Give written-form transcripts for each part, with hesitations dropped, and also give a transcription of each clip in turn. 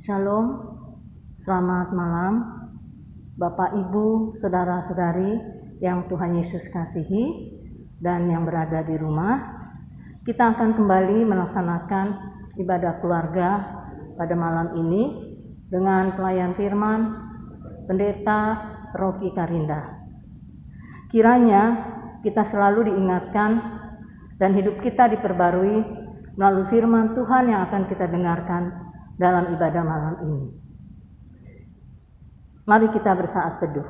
Shalom, selamat malam Bapak, Ibu, Saudara-saudari yang Tuhan Yesus kasihi dan yang berada di rumah. Kita akan kembali melaksanakan ibadah keluarga pada malam ini dengan pelayan firman Pendeta Rocky Karinda. Kiranya kita selalu diingatkan dan hidup kita diperbarui melalui firman Tuhan yang akan kita dengarkan dalam ibadah malam ini. Mari kita bersaat teduh.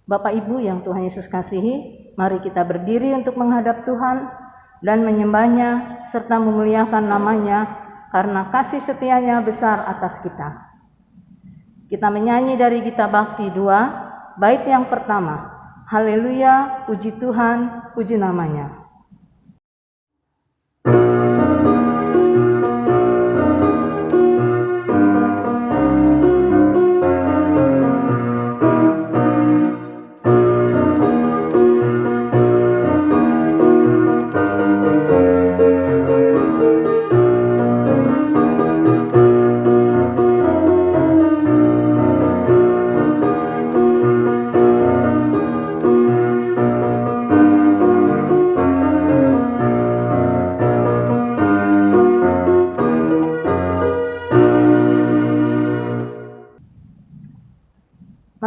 Bapak Ibu yang Tuhan Yesus kasihi, mari kita berdiri untuk menghadap Tuhan dan menyembahnya serta memuliakan namanya karena kasih setianya besar atas kita. Kita menyanyi dari Gita Bakti 2, bait yang pertama. Haleluya, puji Tuhan, puji namanya.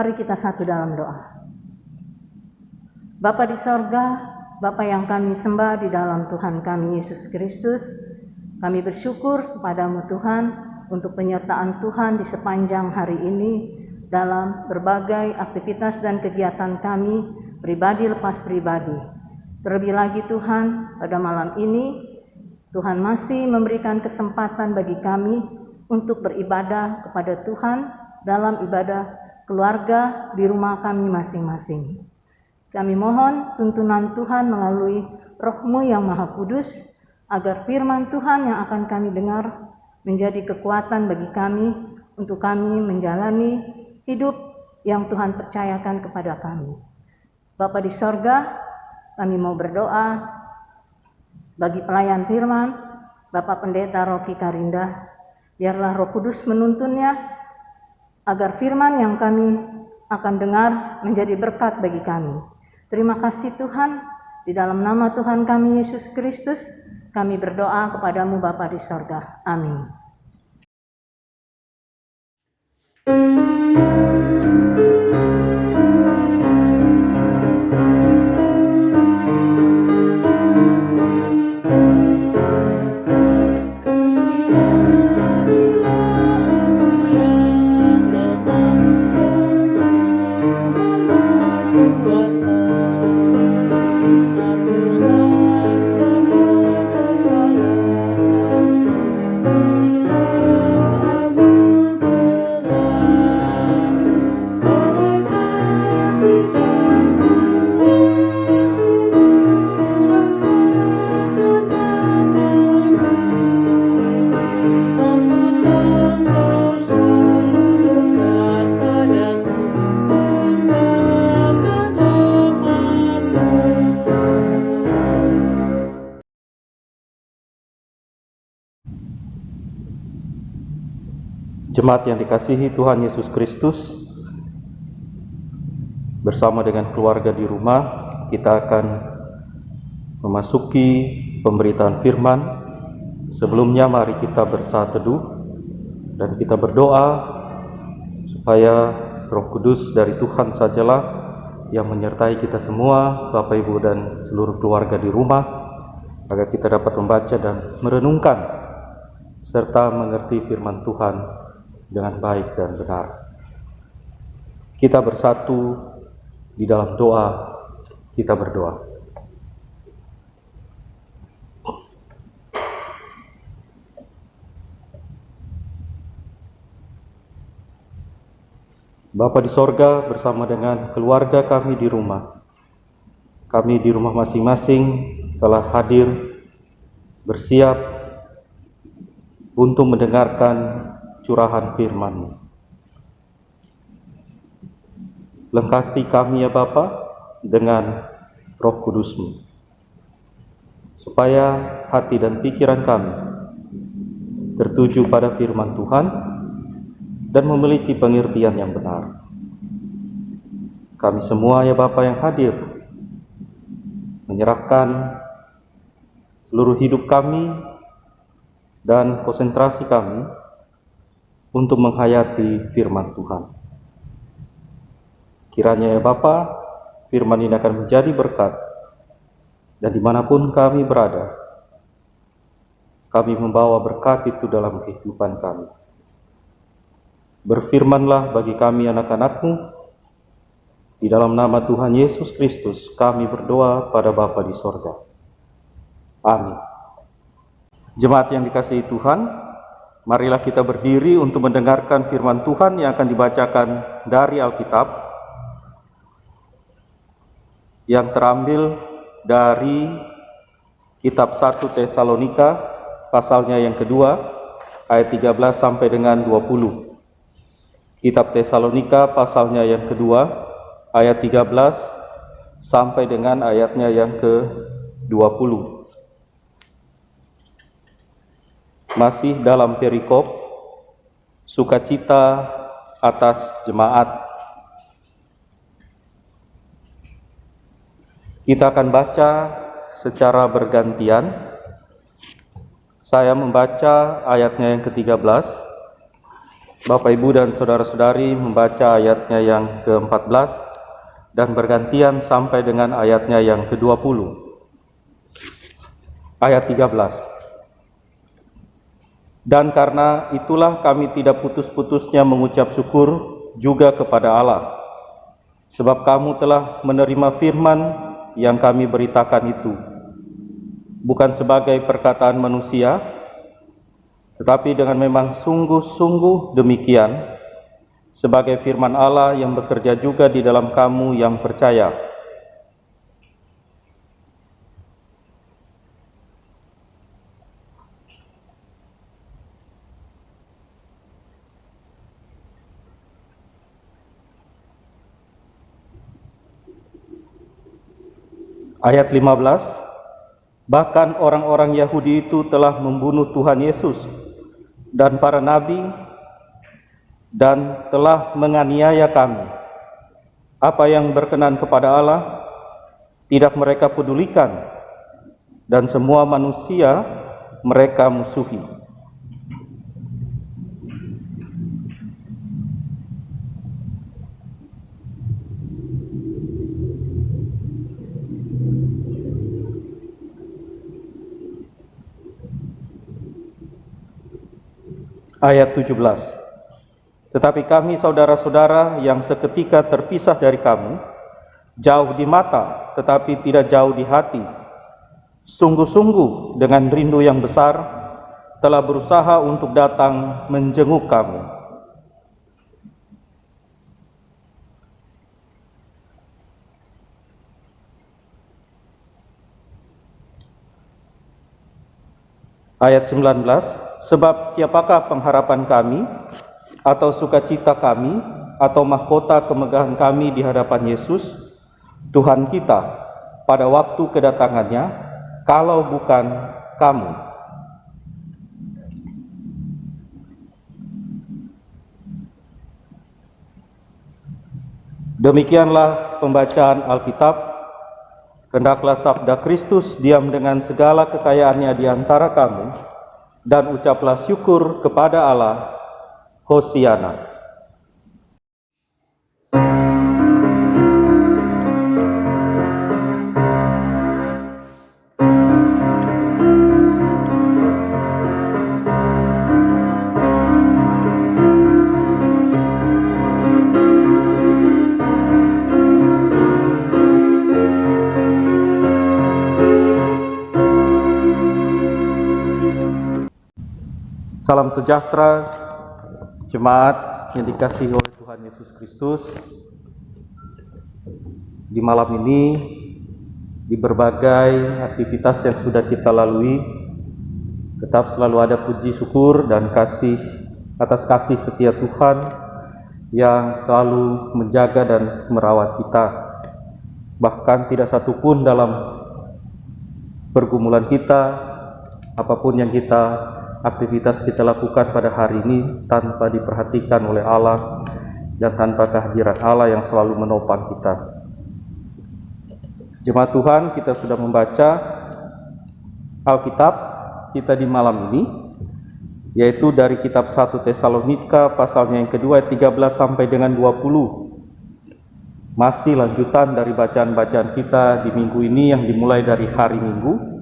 Mari kita satu dalam doa. Bapa di sorga, Bapa yang kami sembah di dalam Tuhan kami Yesus Kristus, kami bersyukur kepadamu Tuhan untuk penyertaan Tuhan di sepanjang hari ini dalam berbagai aktivitas dan kegiatan kami, pribadi lepas pribadi. Terlebih lagi Tuhan, pada malam ini Tuhan masih memberikan kesempatan bagi kami untuk beribadah kepada Tuhan dalam ibadah keluarga di rumah kami masing-masing. Kami mohon tuntunan Tuhan melalui Roh-Mu yang Maha Kudus, agar firman Tuhan yang akan kami dengar menjadi kekuatan bagi kami untuk kami menjalani hidup yang Tuhan percayakan kepada kami. Bapa di sorga, kami mau berdoa bagi pelayan firman, Bapak Pendeta Rocky Karinda, biarlah Roh Kudus menuntunnya, agar firman yang kami akan dengar menjadi berkat bagi kami. Terima kasih Tuhan, di dalam nama Tuhan kami Yesus Kristus, kami berdoa kepadamu Bapa di sorga. Amin. Jemaat yang dikasihi Tuhan Yesus Kristus, bersama dengan keluarga di rumah, kita akan memasuki pemberitaan firman. Sebelumnya mari kita bersaat teduh dan kita berdoa supaya Roh Kudus dari Tuhan sajalah yang menyertai kita semua, Bapak Ibu dan seluruh keluarga di rumah, agar kita dapat membaca dan merenungkan serta mengerti firman Tuhan dengan baik dan benar. Kita bersatu di dalam doa, kita berdoa. Bapa di sorga, bersama dengan keluarga kami di rumah masing-masing telah hadir bersiap untuk mendengarkan curahan firman-Mu. Lengkapi kami ya Bapa dengan Roh Kudus-Mu, supaya hati dan pikiran kami tertuju pada firman Tuhan dan memiliki pengertian yang benar. Kami semua ya Bapa yang hadir, menyerahkan seluruh hidup kami dan konsentrasi kami untuk menghayati firman Tuhan. Kiranya ya Bapa, firman ini akan menjadi berkat, dan dimanapun kami berada, kami membawa berkat itu dalam kehidupan kami. Berfirmanlah bagi kami anak-anak-Mu, di dalam nama Tuhan Yesus Kristus kami berdoa pada Bapa di sorga. Amin. Jemaat yang dikasihi Tuhan, marilah kita berdiri untuk mendengarkan firman Tuhan yang akan dibacakan dari Alkitab, yang terambil dari kitab 1 Tesalonika pasalnya yang kedua ayat 13 sampai dengan 20. Kitab Tesalonika pasalnya yang kedua ayat 13 sampai dengan ayatnya yang ke-20. Masih dalam perikop sukacita atas jemaat. Kita akan baca secara bergantian. Saya membaca ayatnya yang ke-13. Bapak, Ibu, dan saudara-saudari membaca ayatnya yang ke-14 dan bergantian sampai dengan ayatnya yang ke-20. Ayat 13. Dan karena itulah kami tidak putus-putusnya mengucap syukur juga kepada Allah, sebab kamu telah menerima firman yang kami beritakan itu, bukan sebagai perkataan manusia, tetapi dengan memang sungguh-sungguh demikian, sebagai firman Allah yang bekerja juga di dalam kamu yang percaya. Ayat 15, bahkan orang-orang Yahudi itu telah membunuh Tuhan Yesus dan para nabi, dan telah menganiaya kami. Apa yang berkenan kepada Allah tidak mereka pedulikan, dan semua manusia mereka musuhi. Ayat 17. Tetapi kami saudara-saudara yang seketika terpisah dari kamu, jauh di mata tetapi tidak jauh di hati, sungguh-sungguh dengan rindu yang besar telah berusaha untuk datang menjenguk kamu. Ayat 19, sebab siapakah pengharapan kami, atau sukacita kami, atau mahkota kemegahan kami di hadapan Yesus, Tuhan kita, pada waktu kedatangannya, kalau bukan kamu. Demikianlah pembacaan Alkitab. Hendaklah sabda Kristus diam dengan segala kekayaannya di antara kamu, dan ucaplah syukur kepada Allah. Hosiana. Salam sejahtera, jemaat yang dikasihi oleh Tuhan Yesus Kristus. Di malam ini, di berbagai aktivitas yang sudah kita lalui, tetap selalu ada puji syukur dan kasih atas kasih setia Tuhan yang selalu menjaga dan merawat kita. Bahkan tidak satupun dalam pergumulan kita, apapun yang aktivitas kita lakukan pada hari ini tanpa diperhatikan oleh Allah dan tanpa kehadiran Allah yang selalu menopang kita. Jemaat Tuhan, kita sudah membaca Alkitab kita di malam ini, yaitu dari kitab 1 Tesalonika pasalnya yang kedua ayat 13 sampai dengan 20. Masih lanjutan dari bacaan-bacaan kita di minggu ini yang dimulai dari hari Minggu,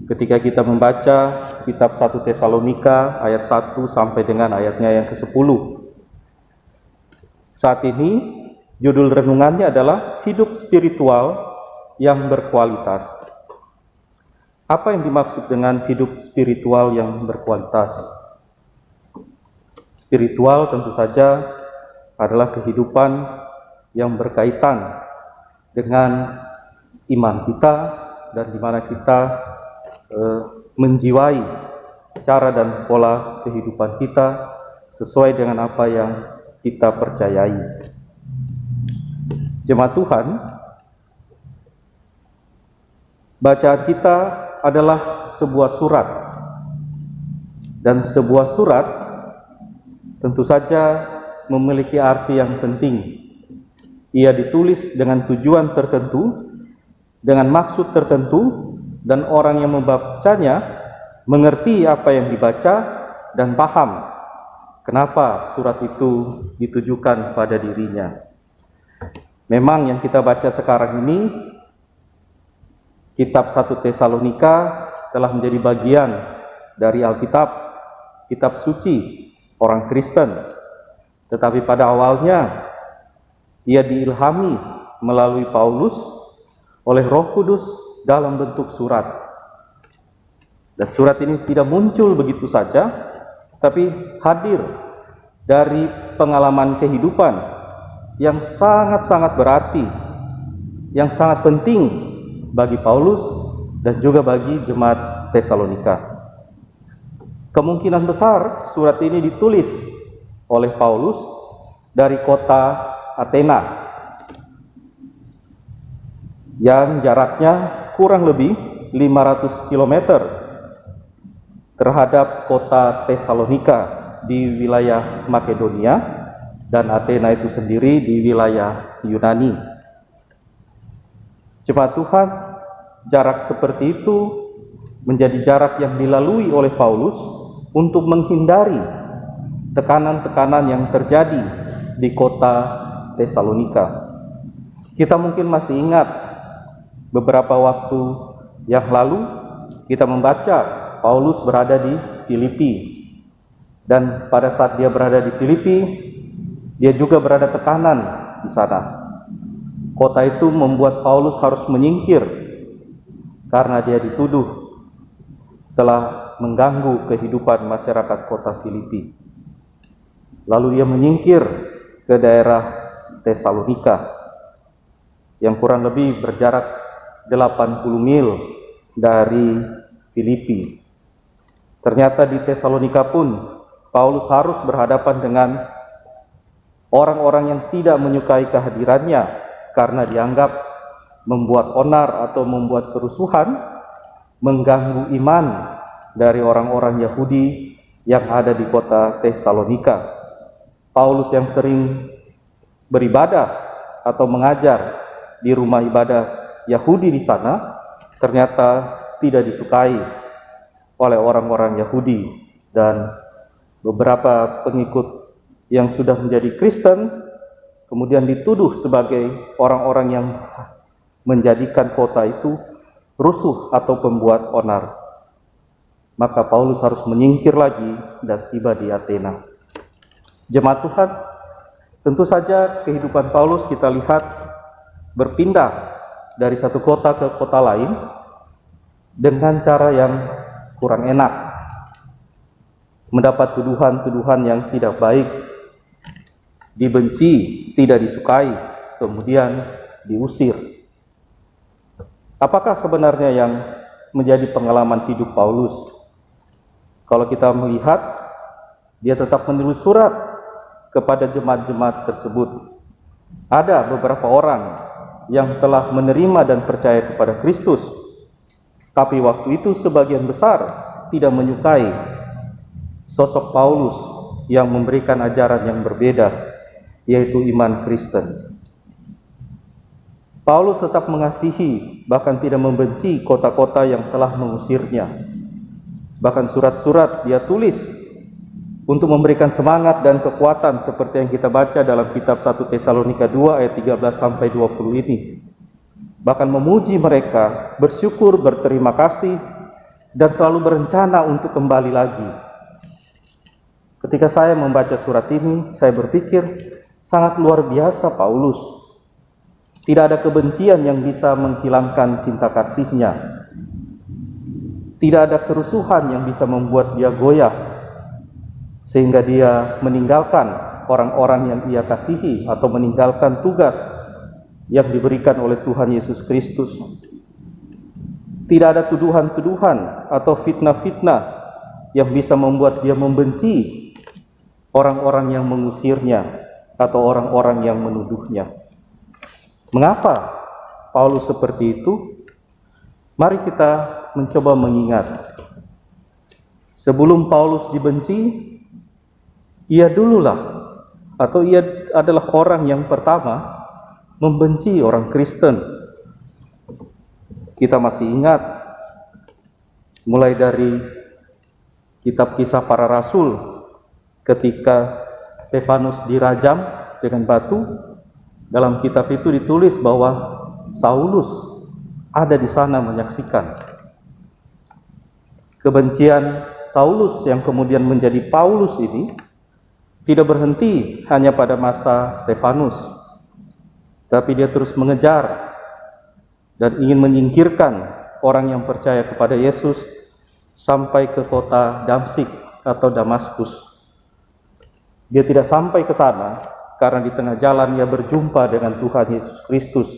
ketika kita membaca kitab 1 Tesalonika ayat 1 sampai dengan ayatnya yang ke-10. Saat ini judul renungannya adalah hidup spiritual yang berkualitas. Apa yang dimaksud dengan hidup spiritual yang berkualitas? Spiritual tentu saja adalah kehidupan yang berkaitan dengan iman kita dan di mana kita menjiwai cara dan pola kehidupan kita sesuai dengan apa yang kita percayai. Jemaat Tuhan, bacaan kita adalah sebuah surat, dan sebuah surat tentu saja memiliki arti yang penting. Ia ditulis dengan tujuan tertentu, dengan maksud tertentu, dan orang yang membacanya mengerti apa yang dibaca dan paham kenapa surat itu ditujukan pada dirinya. Memang yang kita baca sekarang ini, kitab 1 Tesalonika telah menjadi bagian dari Alkitab, kitab suci orang Kristen. Tetapi pada awalnya ia diilhami melalui Paulus oleh Roh Kudus dalam bentuk surat. Dan surat ini tidak muncul begitu saja, tapi hadir dari pengalaman kehidupan yang sangat-sangat berarti, yang sangat penting bagi Paulus dan juga bagi jemaat Tesalonika. Kemungkinan besar surat ini ditulis oleh Paulus dari kota Athena yang jaraknya kurang lebih 500 km terhadap kota Tesalonika di wilayah Makedonia, dan Athena itu sendiri di wilayah Yunani. Jemaat Tuhan, jarak seperti itu menjadi jarak yang dilalui oleh Paulus untuk menghindari tekanan-tekanan yang terjadi di kota Tesalonika. Kita mungkin masih ingat beberapa waktu yang lalu kita membaca Paulus berada di Filipi, dan pada saat dia berada di Filipi, dia juga berada tekanan di sana. Kota itu membuat Paulus harus menyingkir karena dia dituduh telah mengganggu kehidupan masyarakat kota Filipi. Lalu dia menyingkir ke daerah Tesalonika yang kurang lebih berjarak 80 mil dari Filipi. Ternyata di Tesalonika pun Paulus harus berhadapan dengan orang-orang yang tidak menyukai kehadirannya karena dianggap membuat onar atau membuat kerusuhan, mengganggu iman dari orang-orang Yahudi yang ada di kota Tesalonika. Paulus yang sering beribadah atau mengajar di rumah ibadah Yahudi di sana ternyata tidak disukai oleh orang-orang Yahudi, dan beberapa pengikut yang sudah menjadi Kristen kemudian dituduh sebagai orang-orang yang menjadikan kota itu rusuh atau pembuat onar. Maka Paulus harus menyingkir lagi dan tiba di Athena. Jemaat Tuhan, tentu saja kehidupan Paulus kita lihat berpindah dari satu kota ke kota lain dengan cara yang kurang enak, mendapat tuduhan-tuduhan yang tidak baik, dibenci, tidak disukai, kemudian diusir. Apakah sebenarnya yang menjadi pengalaman hidup Paulus? Kalau kita melihat, dia tetap menulis surat kepada jemaat-jemaat tersebut. Ada beberapa orang yang telah menerima dan percaya kepada Kristus, tapi waktu itu sebagian besar tidak menyukai sosok Paulus yang memberikan ajaran yang berbeda, yaitu iman Kristen. Paulus tetap mengasihi, bahkan tidak membenci kota-kota yang telah mengusirnya. Bahkan surat-surat dia tulis untuk memberikan semangat dan kekuatan seperti yang kita baca dalam kitab 1 Tesalonika 2 ayat 13-20 ini. Bahkan memuji mereka, bersyukur, berterima kasih, dan selalu berencana untuk kembali lagi. Ketika saya membaca surat ini, saya berpikir sangat luar biasa Paulus. Tidak ada kebencian yang bisa menghilangkan cinta kasihnya. Tidak ada kerusuhan yang bisa membuat dia goyah, sehingga dia meninggalkan orang-orang yang ia kasihi atau meninggalkan tugas yang diberikan oleh Tuhan Yesus Kristus. Tidak ada tuduhan-tuduhan atau fitnah-fitnah yang bisa membuat dia membenci orang-orang yang mengusirnya atau orang-orang yang menuduhnya. Mengapa Paulus seperti itu? Mari kita mencoba mengingat. Sebelum Paulus dibenci, ia adalah orang yang pertama membenci orang Kristen. Kita masih ingat mulai dari kitab Kisah Para Rasul ketika Stefanus dirajam dengan batu. Dalam kitab itu ditulis bahwa Saulus ada di sana menyaksikan. Kebencian Saulus yang kemudian menjadi Paulus ini tidak berhenti hanya pada masa Stefanus, tapi dia terus mengejar dan ingin menyingkirkan orang yang percaya kepada Yesus sampai ke kota Damsyik atau Damaskus. Dia tidak sampai ke sana karena di tengah jalan ia berjumpa dengan Tuhan Yesus Kristus.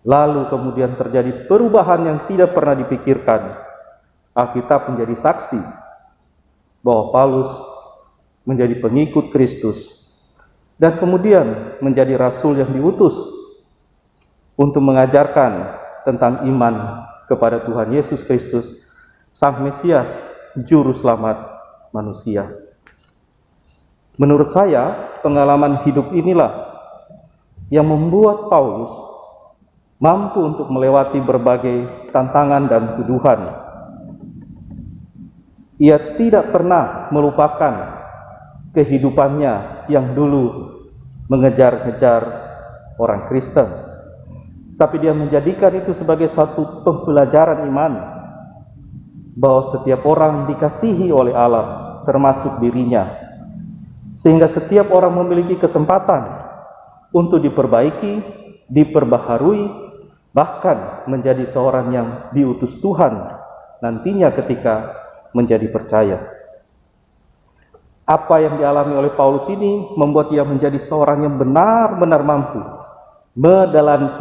Lalu kemudian terjadi perubahan yang tidak pernah dipikirkan. Alkitab menjadi saksi bahwa Paulus menjadi pengikut Kristus dan kemudian menjadi rasul yang diutus untuk mengajarkan tentang iman kepada Tuhan Yesus Kristus, Sang Mesias, Juru Selamat manusia. Menurut saya, pengalaman hidup inilah yang membuat Paulus mampu untuk melewati berbagai tantangan dan tuduhan. Ia tidak pernah melupakan kehidupannya yang dulu mengejar-ngejar orang Kristen. Tapi dia menjadikan itu sebagai satu pembelajaran iman, bahwa setiap orang dikasihi oleh Allah, termasuk dirinya, sehingga setiap orang memiliki kesempatan untuk diperbaiki, diperbaharui, bahkan menjadi seorang yang diutus Tuhan nantinya ketika menjadi percaya. Apa yang dialami oleh Paulus ini membuat dia menjadi seorang yang benar-benar mampu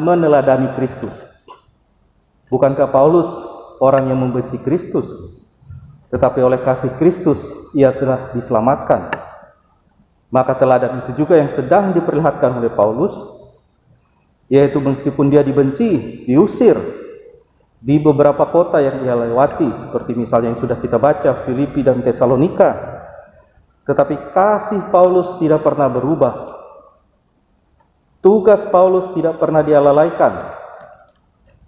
meneladani Kristus. Bukankah Paulus orang yang membenci Kristus, tetapi oleh kasih Kristus ia telah diselamatkan? Maka teladan itu juga yang sedang diperlihatkan oleh Paulus, yaitu meskipun dia dibenci, diusir di beberapa kota yang ia lewati, seperti misalnya yang sudah kita baca, Filipi dan Tesalonika, tetapi kasih Paulus tidak pernah berubah. Tugas Paulus tidak pernah dia lalaikan.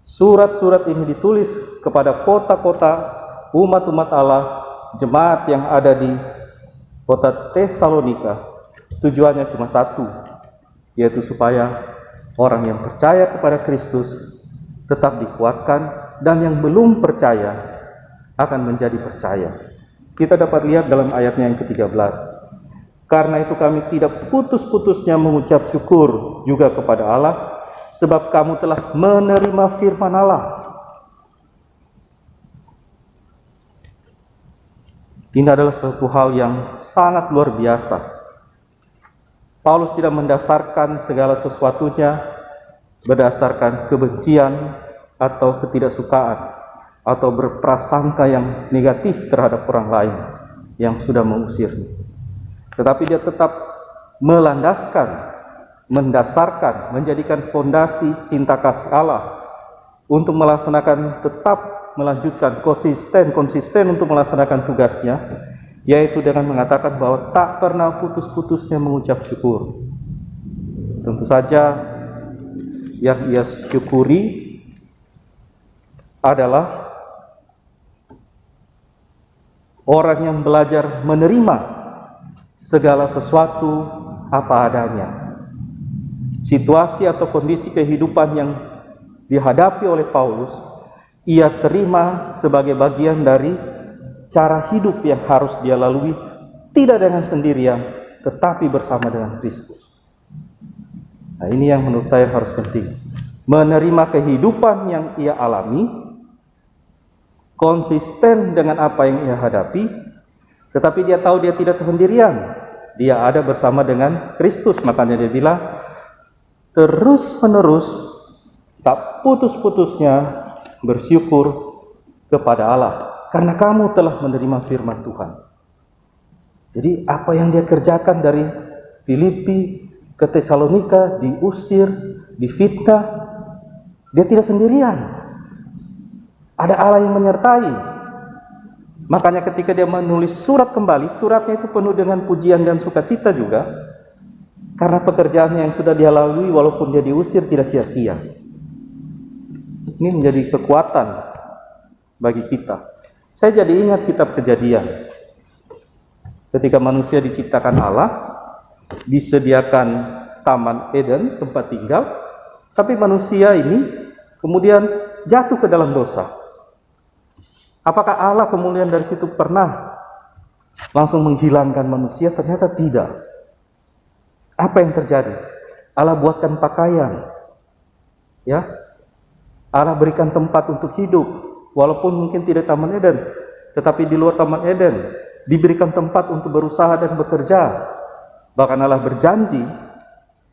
Surat-surat ini ditulis kepada kota-kota umat-umat Allah, jemaat yang ada di kota Tesalonika. Tujuannya cuma satu, yaitu supaya orang yang percaya kepada Kristus tetap dikuatkan, dan yang belum percaya akan menjadi percaya. Kita dapat lihat dalam ayatnya yang ke-13. Karena itu kami tidak putus-putusnya mengucap syukur juga kepada Allah, sebab kamu telah menerima firman Allah. Ini adalah suatu hal yang sangat luar biasa. Paulus tidak mendasarkan segala sesuatunya berdasarkan kebencian atau ketidaksukaan atau berprasangka yang negatif terhadap orang lain yang sudah mengusirnya. Tetapi dia tetap melandaskan, mendasarkan, menjadikan fondasi cinta kasih Allah untuk melaksanakan, tetap melanjutkan konsisten untuk melaksanakan tugasnya, yaitu dengan mengatakan bahwa tak pernah putus-putusnya mengucap syukur. Tentu saja yang ia syukuri adalah orang yang belajar menerima segala sesuatu apa adanya. Situasi atau kondisi kehidupan yang dihadapi oleh Paulus, ia terima sebagai bagian dari cara hidup yang harus dia lalui, tidak dengan sendirian, tetapi bersama dengan Kristus. Nah, ini yang menurut saya harus penting. Menerima kehidupan yang ia alami, konsisten dengan apa yang ia hadapi, tetapi dia tahu dia tidak sendirian. Dia ada bersama dengan Kristus. Makanya dia bilang, terus-menerus, tak putus-putusnya bersyukur kepada Allah, karena kamu telah menerima firman Tuhan. Jadi apa yang dia kerjakan dari Filipi ke Tesalonika, diusir, difitnah, dia tidak sendirian. Ada Allah yang menyertai. Makanya ketika dia menulis surat kembali, suratnya itu penuh dengan pujian dan sukacita juga, karena pekerjaannya yang sudah dia lalui walaupun dia diusir tidak sia-sia. Ini menjadi kekuatan bagi kita. Saya jadi ingat kitab Kejadian. Ketika manusia diciptakan Allah, disediakan Taman Eden, tempat tinggal, tapi manusia ini kemudian jatuh ke dalam dosa. Apakah Allah kemudian dari situ pernah langsung menghilangkan manusia? Ternyata tidak. Apa yang terjadi? Allah buatkan pakaian, ya. Allah berikan tempat untuk hidup, walaupun mungkin tidak Taman Eden, tetapi di luar Taman Eden diberikan tempat untuk berusaha dan bekerja. Bahkan Allah berjanji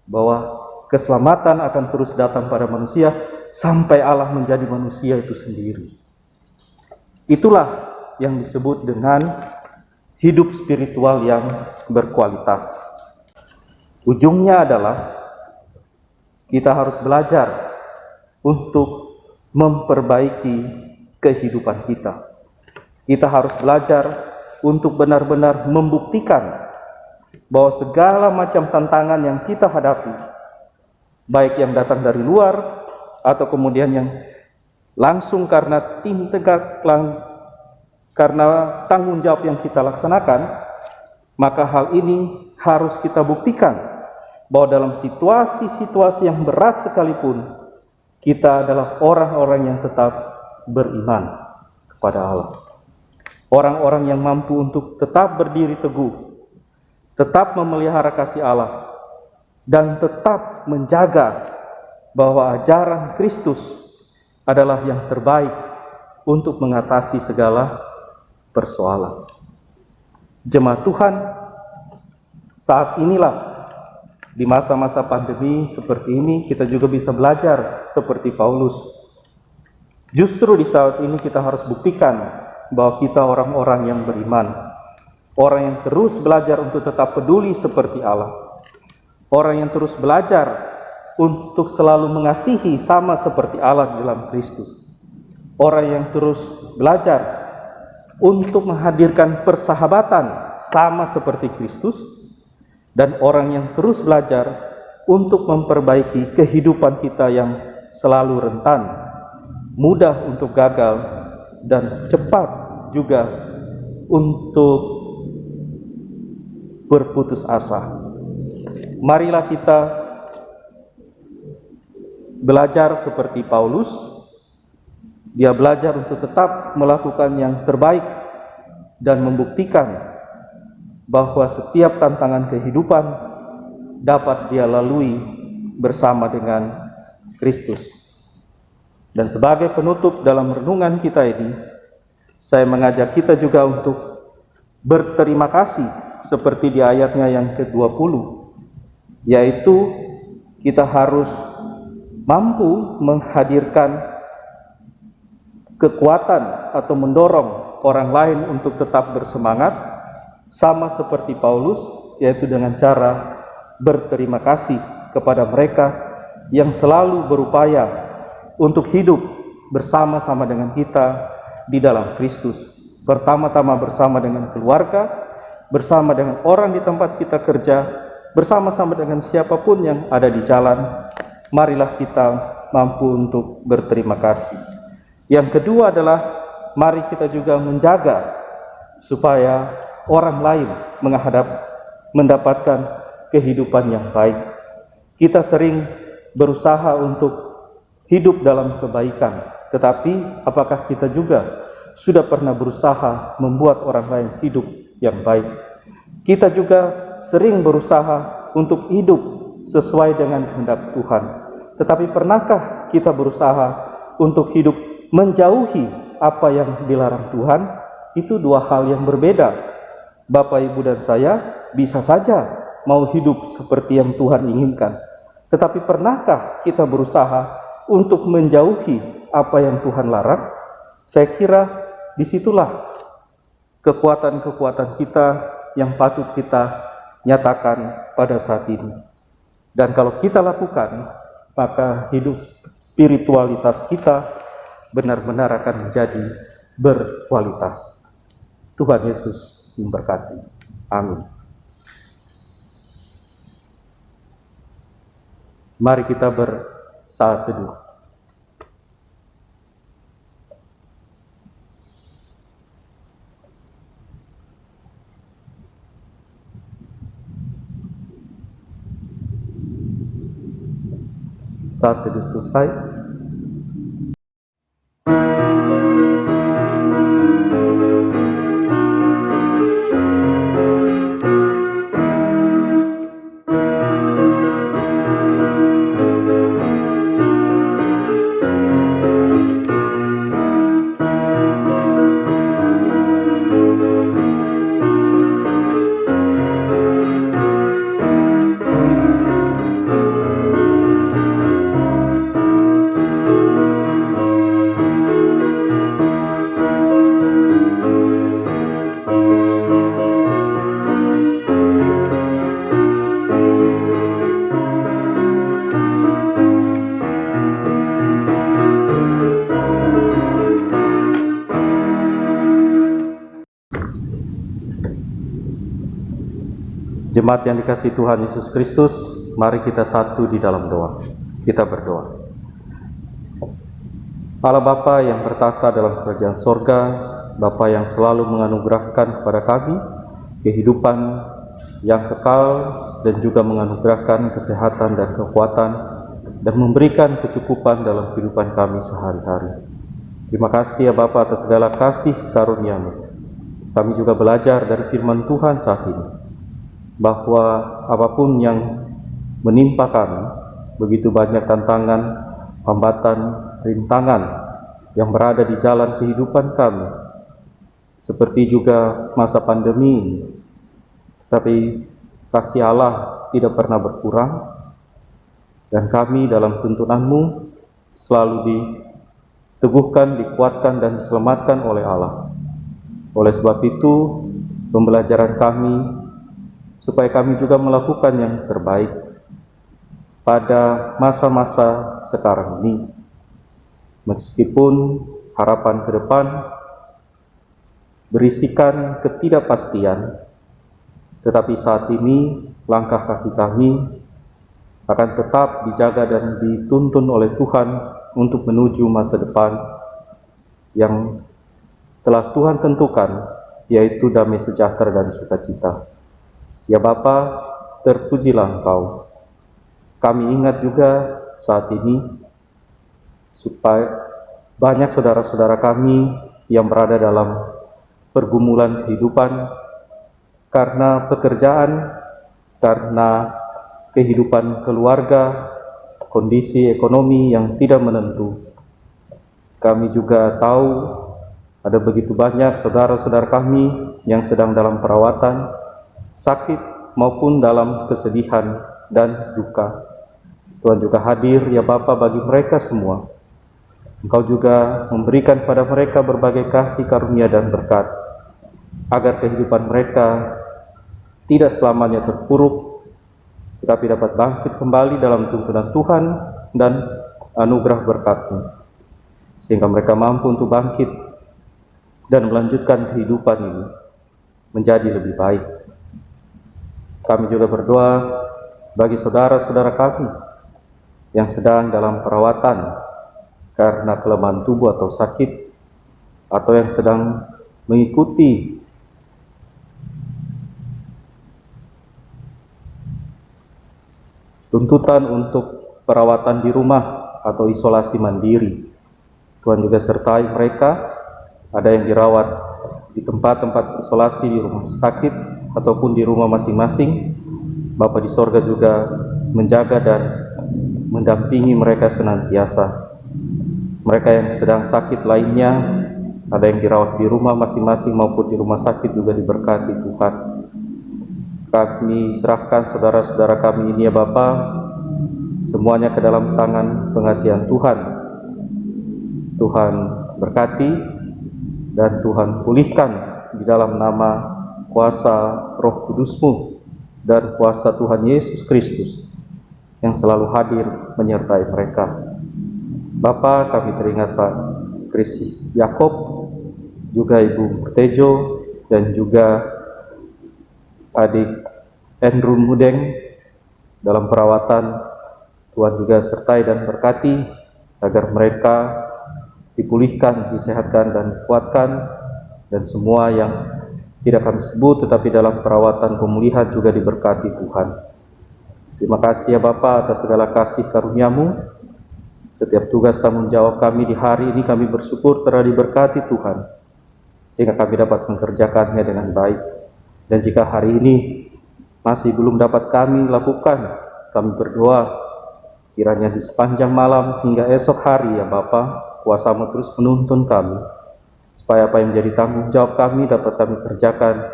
bahwa keselamatan akan terus datang pada manusia sampai Allah menjadi manusia itu sendiri. Itulah yang disebut dengan hidup spiritual yang berkualitas. Ujungnya adalah kita harus belajar untuk memperbaiki kehidupan kita. Kita harus belajar untuk benar-benar membuktikan bahwa segala macam tantangan yang kita hadapi, baik yang datang dari luar atau kemudian yang langsung karena karena tanggung jawab yang kita laksanakan, maka hal ini harus kita buktikan bahwa dalam situasi-situasi yang berat sekalipun, kita adalah orang-orang yang tetap beriman kepada Allah. Orang-orang yang mampu untuk tetap berdiri teguh, tetap memelihara kasih Allah, dan tetap menjaga bahwa ajaran Kristus adalah yang terbaik untuk mengatasi segala persoalan. Jemaat Tuhan, saat inilah di masa-masa pandemi seperti ini kita juga bisa belajar seperti Paulus. Justru di saat ini kita harus buktikan bahwa kita orang-orang yang beriman, orang yang terus belajar untuk tetap peduli seperti Allah, orang yang terus belajar untuk selalu mengasihi sama seperti Allah di dalam Kristus, orang yang terus belajar untuk menghadirkan persahabatan sama seperti Kristus, dan orang yang terus belajar untuk memperbaiki kehidupan kita yang selalu rentan, mudah untuk gagal, dan cepat juga untuk berputus asa. Marilah kita belajar seperti Paulus. Dia belajar untuk tetap melakukan yang terbaik dan membuktikan bahwa setiap tantangan kehidupan dapat dia lalui bersama dengan Kristus. Dan sebagai penutup dalam renungan kita ini, saya mengajak kita juga untuk berterima kasih seperti di ayatnya yang ke-20, yaitu kita harus mampu menghadirkan kekuatan atau mendorong orang lain untuk tetap bersemangat sama seperti Paulus, yaitu dengan cara berterima kasih kepada mereka yang selalu berupaya untuk hidup bersama-sama dengan kita di dalam Kristus. Pertama-tama bersama dengan keluarga, bersama dengan orang di tempat kita kerja, bersama-sama dengan siapapun yang ada di jalan. Marilah kita mampu untuk berterima kasih. Yang kedua adalah mari kita juga menjaga supaya orang lain mendapatkan kehidupan yang baik. Kita sering berusaha untuk hidup dalam kebaikan, tetapi apakah kita juga sudah pernah berusaha membuat orang lain hidup yang baik? Kita juga sering berusaha untuk hidup sesuai dengan kehendak Tuhan, tetapi pernahkah kita berusaha untuk hidup menjauhi apa yang dilarang Tuhan? Itu dua hal yang berbeda. Bapak, Ibu, dan saya bisa saja mau hidup seperti yang Tuhan inginkan, tetapi pernahkah kita berusaha untuk menjauhi apa yang Tuhan larang? Saya kira disitulah kekuatan-kekuatan kita yang patut kita nyatakan pada saat ini. Dan kalau kita lakukan, maka hidup spiritualitas kita benar-benar akan menjadi berkualitas. Tuhan Yesus memberkati. Amin. Mari kita bersaat teduh. Saat teduh selesai, jemaat yang dikasihi Tuhan Yesus Kristus, mari kita satu di dalam doa. Kita berdoa. Allah Bapa yang bertata dalam kerajaan sorga, Bapa yang selalu menganugerahkan kepada kami kehidupan yang kekal dan juga menganugerahkan kesehatan dan kekuatan dan memberikan kecukupan dalam kehidupan kami sehari-hari. Terima kasih ya Bapa atas segala kasih karunia-Mu. Kami juga belajar dari firman Tuhan saat ini, bahwa apapun yang menimpa kami, begitu banyak tantangan, hambatan, rintangan yang berada di jalan kehidupan kami, seperti juga masa pandemi ini, tapi kasih Allah tidak pernah berkurang, dan kami dalam tuntunan-Mu selalu diteguhkan, dikuatkan, dan diselamatkan oleh Allah. Oleh sebab itu, pembelajaran kami supaya kami juga melakukan yang terbaik pada masa-masa sekarang ini. Meskipun harapan ke depan berisikan ketidakpastian, tetapi saat ini langkah kaki kami akan tetap dijaga dan dituntun oleh Tuhan untuk menuju masa depan yang telah Tuhan tentukan, yaitu damai sejahtera dan sukacita. Ya Bapa, terpujilah Engkau. Kami ingat juga saat ini supaya banyak saudara-saudara kami yang berada dalam pergumulan kehidupan karena pekerjaan, karena kehidupan keluarga, kondisi ekonomi yang tidak menentu. Kami juga tahu ada begitu banyak saudara-saudara kami yang sedang dalam perawatan, sakit maupun dalam kesedihan dan duka. Tuhan juga hadir ya Bapa bagi mereka semua. Engkau juga memberikan pada mereka berbagai kasih karunia dan berkat, agar kehidupan mereka tidak selamanya terpuruk, tetapi dapat bangkit kembali dalam tuntunan Tuhan dan anugerah berkat-Mu, sehingga mereka mampu untuk bangkit dan melanjutkan kehidupan ini menjadi lebih baik. Kami juga berdoa bagi saudara-saudara kami yang sedang dalam perawatan karena kelemahan tubuh atau sakit, atau yang sedang mengikuti tuntutan untuk perawatan di rumah atau isolasi mandiri. Tuhan juga sertai mereka, ada yang dirawat di tempat-tempat isolasi di rumah sakit ataupun di rumah masing-masing. Bapa di sorga juga menjaga dan mendampingi mereka senantiasa. Mereka yang sedang sakit lainnya, ada yang dirawat di rumah masing-masing maupun di rumah sakit, juga diberkati Tuhan. Kami serahkan saudara-saudara kami ini ya Bapa, semuanya ke dalam tangan pengasihan Tuhan. Tuhan berkati dan Tuhan pulihkan di dalam nama kuasa Roh Kudus-Mu dan kuasa Tuhan Yesus Kristus yang selalu hadir menyertai mereka. Bapa, kami teringat Pak Kris Yakob, juga Ibu Murtejo, dan juga adik Andrew Mudeng dalam perawatan. Tuhan juga sertai dan berkati agar mereka dipulihkan, disehatkan, dan dikuatkan, dan semua yang tidak kami sebut tetapi dalam perawatan pemulihan juga diberkati Tuhan. Terima kasih ya Bapa atas segala kasih karunia-Mu. Setiap tugas tanggung jawab kami di hari ini kami bersyukur telah diberkati Tuhan, sehingga kami dapat mengerjakannya dengan baik. Dan jika hari ini masih belum dapat kami lakukan, kami berdoa kiranya di sepanjang malam hingga esok hari ya Bapa, kuasa-Mu terus menuntun kami, supaya apa yang menjadi tanggung jawab kami dapat kami kerjakan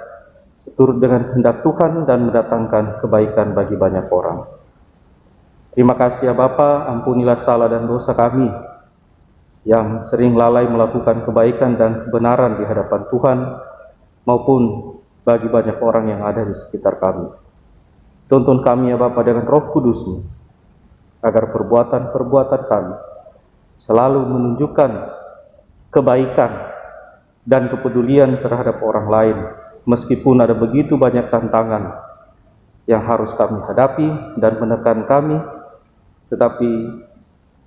seturut dengan kehendak Tuhan dan mendatangkan kebaikan bagi banyak orang. Terima kasih ya Bapa, ampunilah salah dan dosa kami yang sering lalai melakukan kebaikan dan kebenaran di hadapan Tuhan maupun bagi banyak orang yang ada di sekitar kami. Tuntun kami ya Bapa dengan Roh Kudus-Mu, agar perbuatan-perbuatan kami selalu menunjukkan kebaikan dan kepedulian terhadap orang lain, meskipun ada begitu banyak tantangan yang harus kami hadapi dan menekan kami, tetapi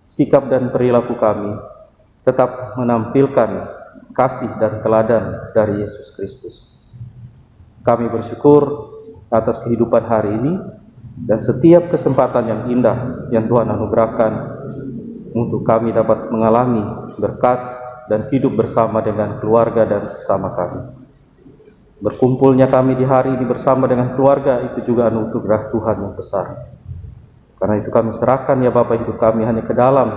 sikap dan perilaku kami tetap menampilkan kasih dan teladan dari Yesus Kristus. Kami bersyukur atas kehidupan hari ini dan setiap kesempatan yang indah yang Tuhan anugerahkan untuk kami dapat mengalami berkat dan hidup bersama dengan keluarga dan sesama kami. Berkumpulnya kami di hari ini bersama dengan keluarga itu juga anugerah Tuhan yang besar. Karena itu kami serahkan ya Bapa hidup kami hanya ke dalam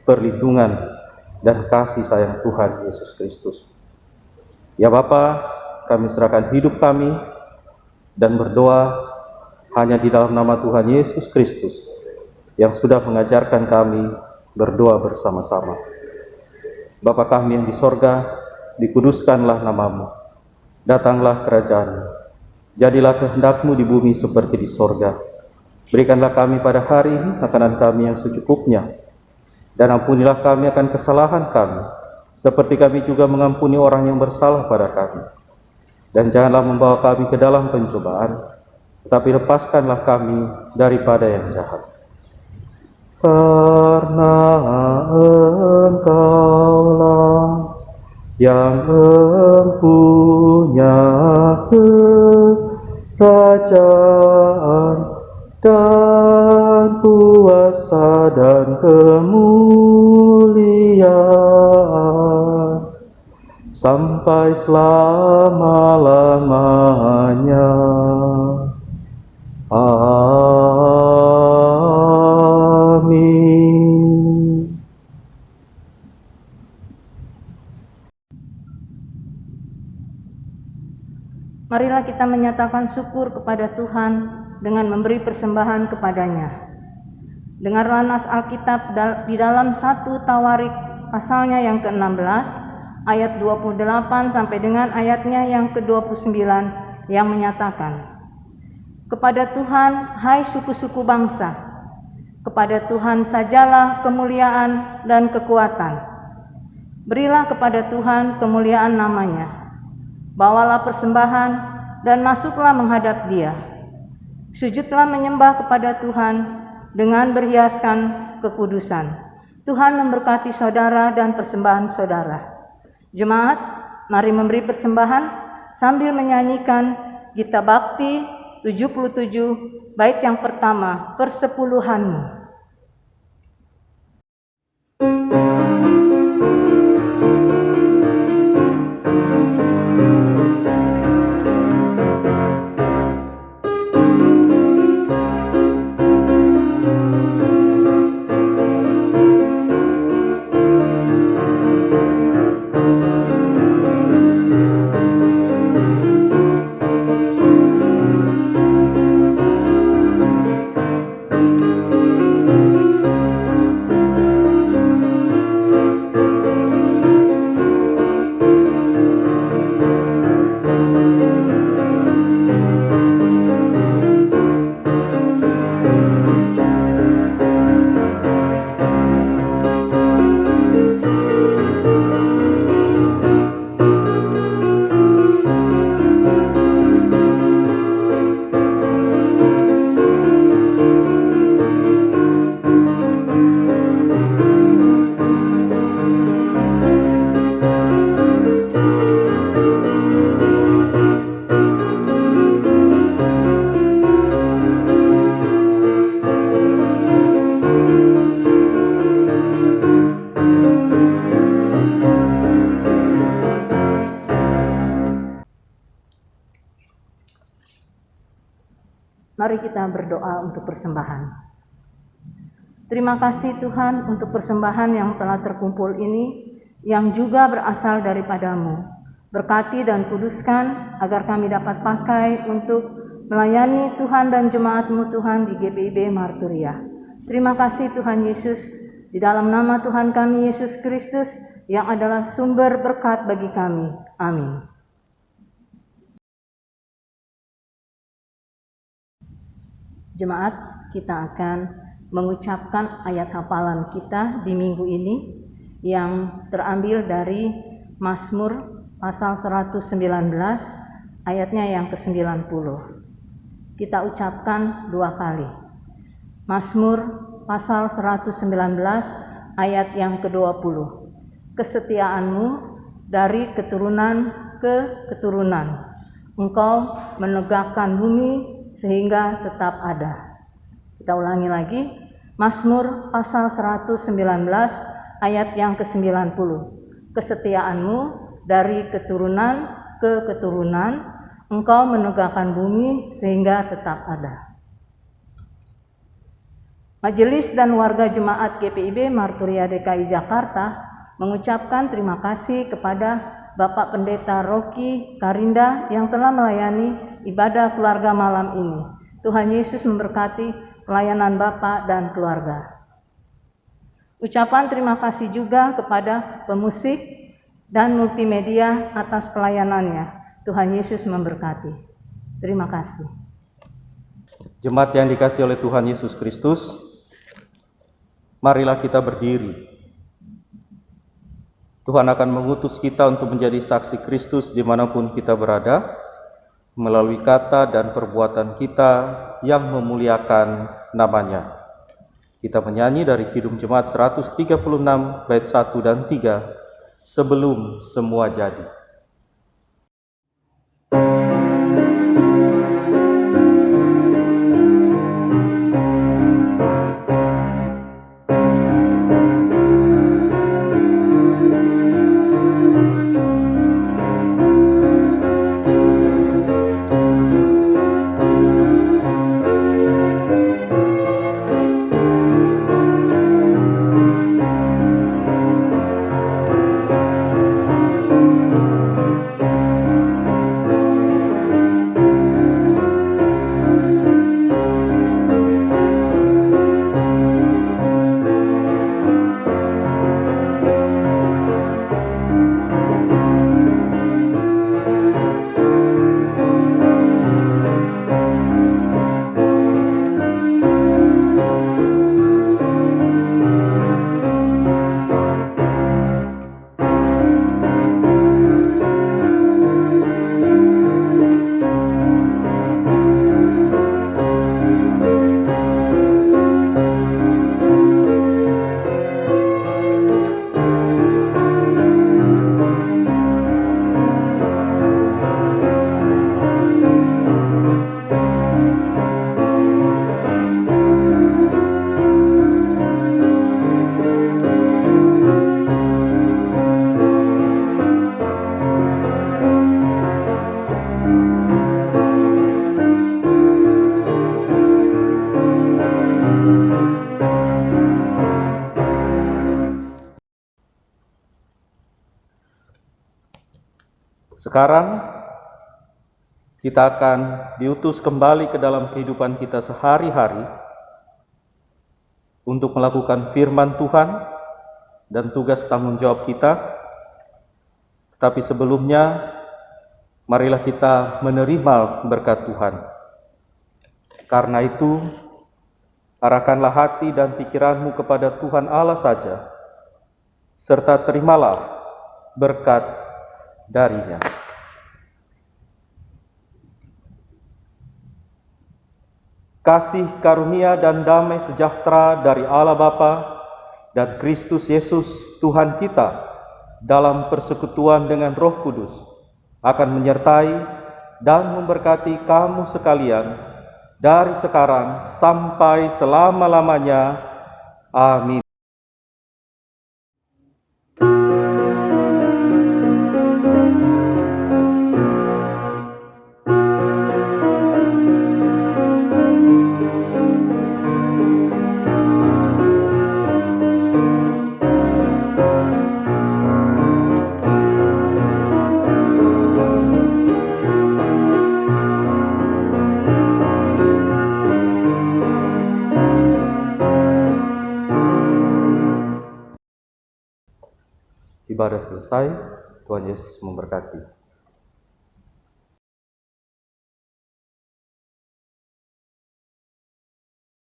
perlindungan dan kasih sayang Tuhan Yesus Kristus. Ya Bapa, kami serahkan hidup kami dan berdoa hanya di dalam nama Tuhan Yesus Kristus yang sudah mengajarkan kami berdoa bersama-sama. Bapa kami yang di sorga, dikuduskanlah nama-Mu, datanglah kerajaan-Mu, jadilah kehendak-Mu di bumi seperti di sorga. Berikanlah kami pada hari ini makanan kami yang secukupnya, dan ampunilah kami akan kesalahan kami, seperti kami juga mengampuni orang yang bersalah pada kami. Dan janganlah membawa kami ke dalam pencobaan, tetapi lepaskanlah kami daripada yang jahat. Karena Engkaulah yang mempunyai kerajaan dan kuasa dan kemuliaan sampai selama-lamanya. Amin. Marilah kita menyatakan syukur kepada Tuhan dengan memberi persembahan kepadanya. Dengarlah nas Alkitab di dalam 1 Tawarik pasalnya yang ke-16 ayat 28 sampai dengan ayatnya yang ke-29 yang menyatakan, Kepada Tuhan, hai suku-suku bangsa, kepada Tuhan sajalah kemuliaan dan kekuatan. Berilah kepada Tuhan kemuliaan namanya. Bawalah persembahan dan masuklah menghadap Dia. Sujudlah menyembah kepada Tuhan dengan berhiaskan kekudusan. Tuhan memberkati saudara dan persembahan saudara. Jemaat, mari memberi persembahan sambil menyanyikan Gita Bakti 77, bait yang pertama, persepuluhanmu. Mari kita berdoa untuk persembahan. Terima kasih Tuhan untuk persembahan yang telah terkumpul ini, yang juga berasal daripada-Mu. Berkati dan kuduskan agar kami dapat pakai untuk melayani Tuhan dan jemaat-Mu Tuhan di GPIB Marturia. Terima kasih Tuhan Yesus, di dalam nama Tuhan kami Yesus Kristus yang adalah sumber berkat bagi kami. Amin. Jemaat, kita akan mengucapkan ayat hafalan kita di minggu ini yang terambil dari Mazmur pasal 119 ayatnya yang ke-90. Kita ucapkan 2 kali. Mazmur pasal 119 ayat yang ke-20. Kesetiaan-Mu dari keturunan ke keturunan. Engkau menegakkan bumi sehingga tetap ada. Kita ulangi lagi. Mazmur pasal 119 ayat yang ke-90. Kesetiaan-Mu dari keturunan ke keturunan, Engkau menegakkan bumi sehingga tetap ada. Majelis dan warga jemaat GPIB Marturia DKI Jakarta mengucapkan terima kasih kepada Bapak Pendeta Rocky Karinda yang telah melayani ibadah keluarga malam ini. Tuhan Yesus memberkati pelayanan Bapak dan keluarga. Ucapan terima kasih juga kepada pemusik dan multimedia atas pelayanannya. Tuhan Yesus memberkati. Terima kasih. Jemaat yang dikasihi oleh Tuhan Yesus Kristus, marilah kita berdiri. Tuhan akan mengutus kita untuk menjadi saksi Kristus dimanapun kita berada, melalui kata dan perbuatan kita yang memuliakan namanya. Kita menyanyi dari Kidung Jemaat 136 bait 1 dan 3, sebelum semua jadi. Sekarang kita akan diutus kembali ke dalam kehidupan kita sehari-hari untuk melakukan firman Tuhan dan tugas tanggung jawab kita. Tetapi sebelumnya, marilah kita menerima berkat Tuhan. Karena itu, arahkanlah hati dan pikiranmu kepada Tuhan Allah saja, serta terimalah berkat darinya. Kasih karunia dan damai sejahtera dari Allah Bapa dan Kristus Yesus Tuhan kita dalam persekutuan dengan Roh Kudus akan menyertai dan memberkati kamu sekalian dari sekarang sampai selama-lamanya. Amin. Ibadah selesai, Tuhan Yesus memberkati.